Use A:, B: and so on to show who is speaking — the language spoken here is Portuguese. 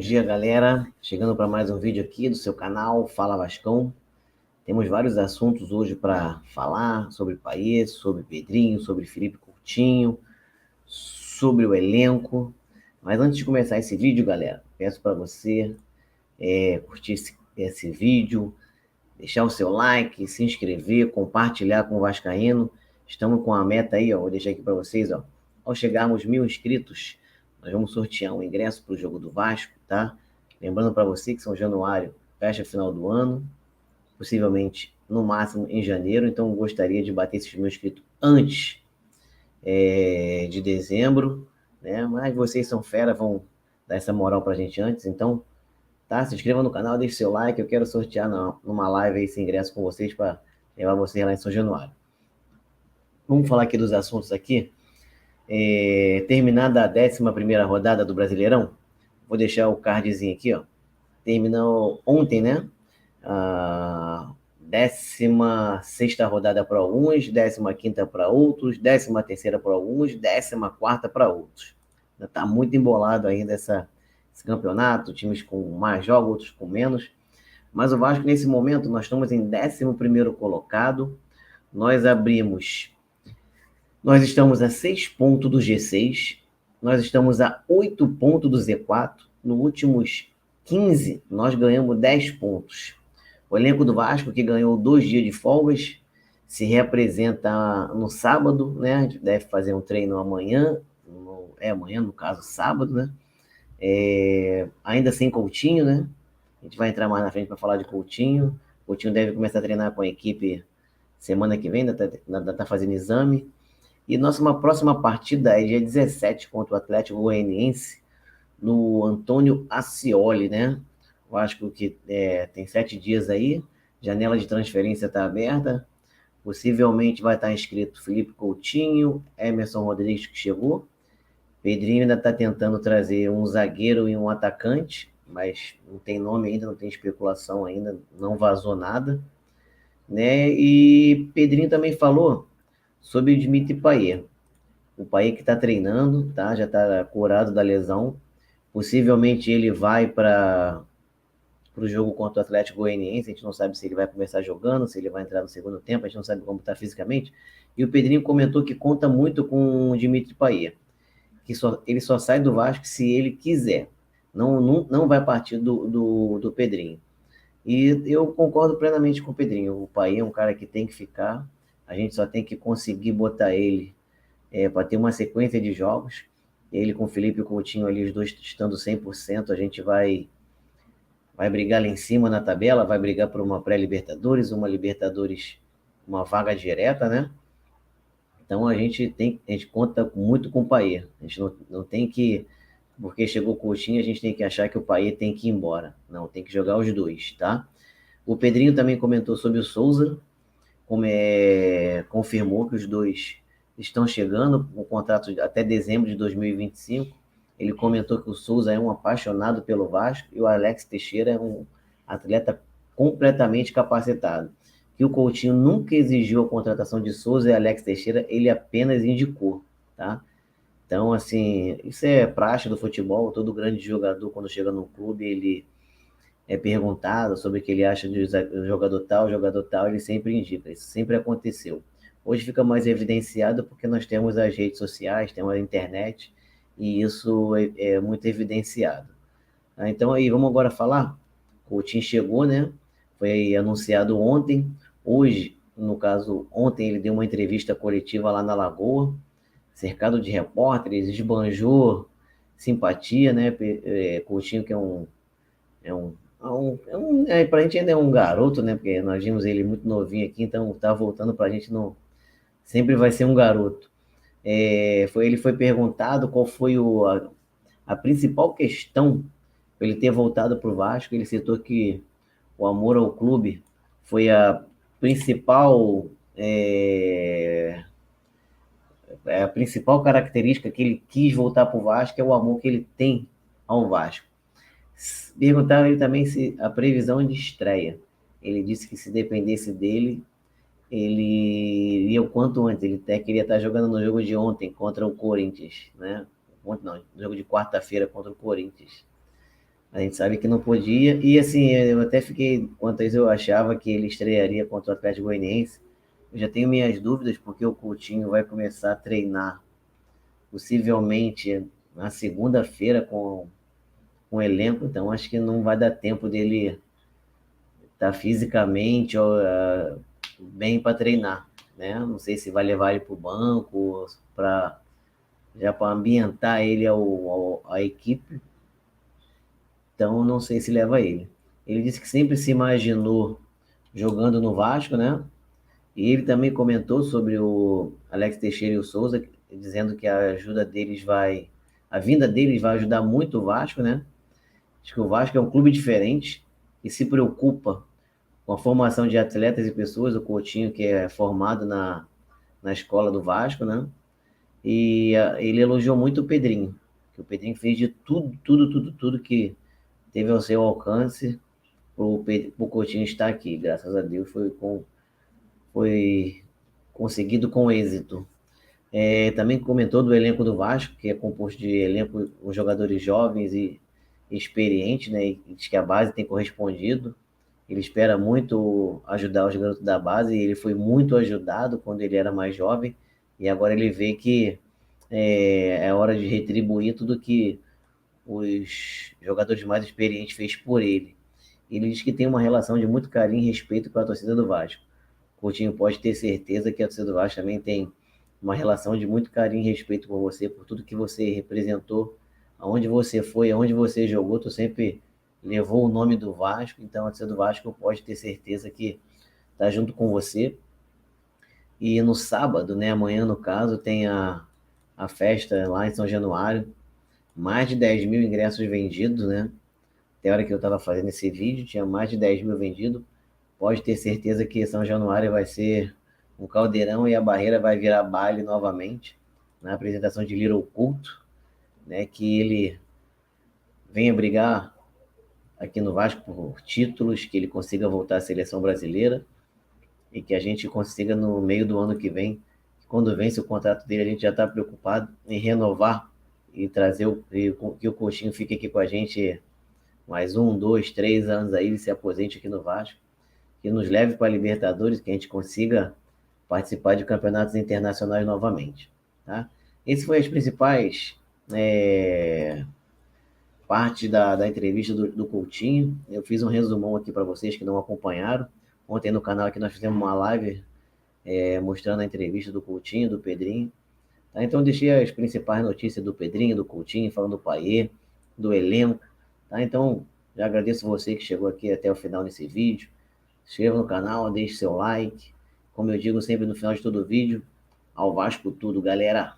A: dia, galera. Chegando para mais um vídeo aqui do seu canal Fala Vascão. Temos vários assuntos hoje para falar sobre Payet, sobre Pedrinho, sobre Felipe Coutinho, sobre o elenco. Mas antes de começar esse vídeo, galera, peço para você curtir esse vídeo, deixar o seu like, se inscrever, compartilhar com o Vascaíno. Estamos com a meta aí, ó, vou deixar aqui para vocês, ó. Ao chegarmos 1.000 inscritos, nós vamos sortear um ingresso para o jogo do Vasco, tá? Lembrando para você que São Januário fecha final do ano, possivelmente no máximo em janeiro, então eu gostaria de bater esses 1.000 inscritos antes de dezembro, né? Mas vocês são fera, vão dar essa moral pra gente antes, então, tá? Se inscreva no canal, deixe seu like, eu quero sortear numa live esse ingresso com vocês para levar vocês lá em São Januário. Vamos falar aqui dos assuntos aqui. Terminada a 11ª rodada do Brasileirão, vou deixar o cardzinho aqui, ó. Terminou ontem, né? A 16ª rodada para alguns, 15ª para outros, 13ª para alguns, 14ª para outros. Está muito embolado ainda esse campeonato, times com mais jogos, outros com menos. Mas o Vasco, nesse momento, nós estamos em 11º colocado. Nós estamos a 6 pontos do G6, nós estamos a 8 pontos do Z4. Nos últimos 15, nós ganhamos 10 pontos. O elenco do Vasco, que ganhou 2 dias de folgas, se reapresenta no sábado, né? A gente deve fazer um treino amanhã, amanhã, no caso, sábado, né? Ainda sem Coutinho, né? A gente vai entrar mais na frente para falar de Coutinho. Coutinho deve começar a treinar com a equipe semana que vem, ainda tá fazendo exame. E nossa próxima partida é dia 17 contra o Atlético Goianiense, no Antônio Ascioli, né? Eu acho que tem 7 dias aí, janela de transferência está aberta, possivelmente vai estar inscrito Felipe Coutinho, Emerson Rodrigues, que chegou, Pedrinho ainda está tentando trazer um zagueiro e um atacante, mas não tem nome ainda, não tem especulação ainda, não vazou nada, né? E Pedrinho também falou sobre o Dimitri Payet. O Payet que está treinando, tá? Já está curado da lesão. Possivelmente ele vai para o jogo contra o Atlético Goianiense. A gente não sabe se ele vai começar jogando, se ele vai entrar no segundo tempo. A gente não sabe como está fisicamente. E o Pedrinho comentou que conta muito com o Dimitri Payet, que ele só sai do Vasco se ele quiser. Não vai partir do Pedrinho. E eu concordo plenamente com o Pedrinho. O Payet é um cara que tem que ficar. A gente só tem que conseguir botar ele para ter uma sequência de jogos. Ele com o Felipe Coutinho ali, os dois estando 100%, a gente vai brigar lá em cima na tabela, vai brigar por uma pré-Libertadores, uma Libertadores, uma vaga direta, né? Então a gente conta muito com o Payet. A gente não tem que, porque chegou o Coutinho, a gente tem que achar que o Payet tem que ir embora. Não, tem que jogar os dois, tá? O Pedrinho também comentou sobre o Souza, confirmou que os dois estão chegando, o contrato até dezembro de 2025. Ele comentou que o Souza é um apaixonado pelo Vasco e o Alex Teixeira é um atleta completamente capacitado. Que o Coutinho nunca exigiu a contratação de Souza e Alex Teixeira, ele apenas indicou, tá? Então, assim, isso é praxe do futebol. Todo grande jogador, quando chega no clube, ele é perguntado sobre o que ele acha de jogador tal, ele sempre indica. Isso sempre aconteceu. Hoje fica mais evidenciado porque nós temos as redes sociais, temos a internet, e isso é muito evidenciado. Então, aí, vamos agora falar? O Coutinho chegou, né? Foi anunciado ontem. Hoje, no caso, ontem ele deu uma entrevista coletiva lá na Lagoa, cercado de repórteres, esbanjou simpatia, né? Coutinho, que pra gente ainda é um garoto, né? Porque nós vimos ele muito novinho aqui, então tá voltando pra gente, não, sempre vai ser um garoto. Ele foi perguntado qual foi a principal questão para ele ter voltado pro Vasco. Ele citou que o amor ao clube foi a principal característica que ele quis voltar pro Vasco, é o amor que ele tem ao Vasco. Perguntaram ele também se a previsão de estreia. Ele disse que se dependesse dele, ele iria o quanto antes. Ele até queria estar jogando no jogo de ontem contra o Corinthians, né? Ontem não, no jogo de quarta-feira contra o Corinthians. A gente sabe que não podia. E assim, eu até fiquei, quanto a isso, eu achava que ele estrearia contra o Atlético Goianiense. Eu já tenho minhas dúvidas, porque o Coutinho vai começar a treinar, possivelmente na segunda-feira, com o elenco. Então acho que não vai dar tempo dele estar fisicamente bem para treinar. Né? Não sei se vai levar ele para o banco, já para ambientar ele à equipe. Então, não sei se leva ele. Ele disse que sempre se imaginou jogando no Vasco, né? E ele também comentou sobre o Alex Teixeira e o Souza, dizendo que a vinda deles vai ajudar muito o Vasco, né? Acho que o Vasco é um clube diferente e se preocupa com a formação de atletas e pessoas. O Coutinho, que é formado na escola do Vasco, né? E ele elogiou muito o Pedrinho, que o Pedrinho fez de tudo, tudo, tudo, tudo que teve ao seu alcance o Coutinho estar aqui. Graças a Deus foi conseguido com êxito. Também comentou do elenco do Vasco, que é composto de elenco com jogadores jovens e experientes, né? E diz que a base tem correspondido. Ele espera muito ajudar os garotos da base, e ele foi muito ajudado quando ele era mais jovem, e agora ele vê que é hora de retribuir tudo que os jogadores mais experientes fez por ele. Ele diz que tem uma relação de muito carinho e respeito com a torcida do Vasco. Coutinho pode ter certeza que a torcida do Vasco também tem uma relação de muito carinho e respeito por você, por tudo que você representou, aonde você foi, aonde você jogou, tu sempre levou o nome do Vasco, então a torcida do Vasco pode ter certeza que está junto com você. E no sábado, né, amanhã no caso, tem a festa lá em São Januário, mais de 10 mil ingressos vendidos, né? Até a hora que eu estava fazendo esse vídeo, tinha mais de 10 mil vendidos. Pode ter certeza que São Januário vai ser um caldeirão e a Barreira vai virar baile novamente, na apresentação de Little Culto, né? Que ele venha brigar aqui no Vasco por títulos, que ele consiga voltar à seleção brasileira e que a gente consiga no meio do ano que vem, quando vence o contrato dele, a gente já está preocupado em renovar e trazer que o Coutinho fique aqui com a gente mais 1, 2, 3 anos aí, ele se aposente aqui no Vasco, que nos leve para a Libertadores, que a gente consiga participar de campeonatos internacionais novamente. Tá? Esse foi as principais partes da entrevista do Coutinho. Eu fiz um resumão aqui para vocês que não acompanharam. Ontem no canal aqui nós fizemos uma live mostrando a entrevista do Coutinho, do Pedrinho. Tá? Então deixei as principais notícias do Pedrinho, do Coutinho, falando do Payet, do elenco. Tá? Então já agradeço você que chegou aqui até o final desse vídeo. Se inscreva no canal, deixe seu like. Como eu digo sempre no final de todo vídeo, ao Vasco tudo, galera!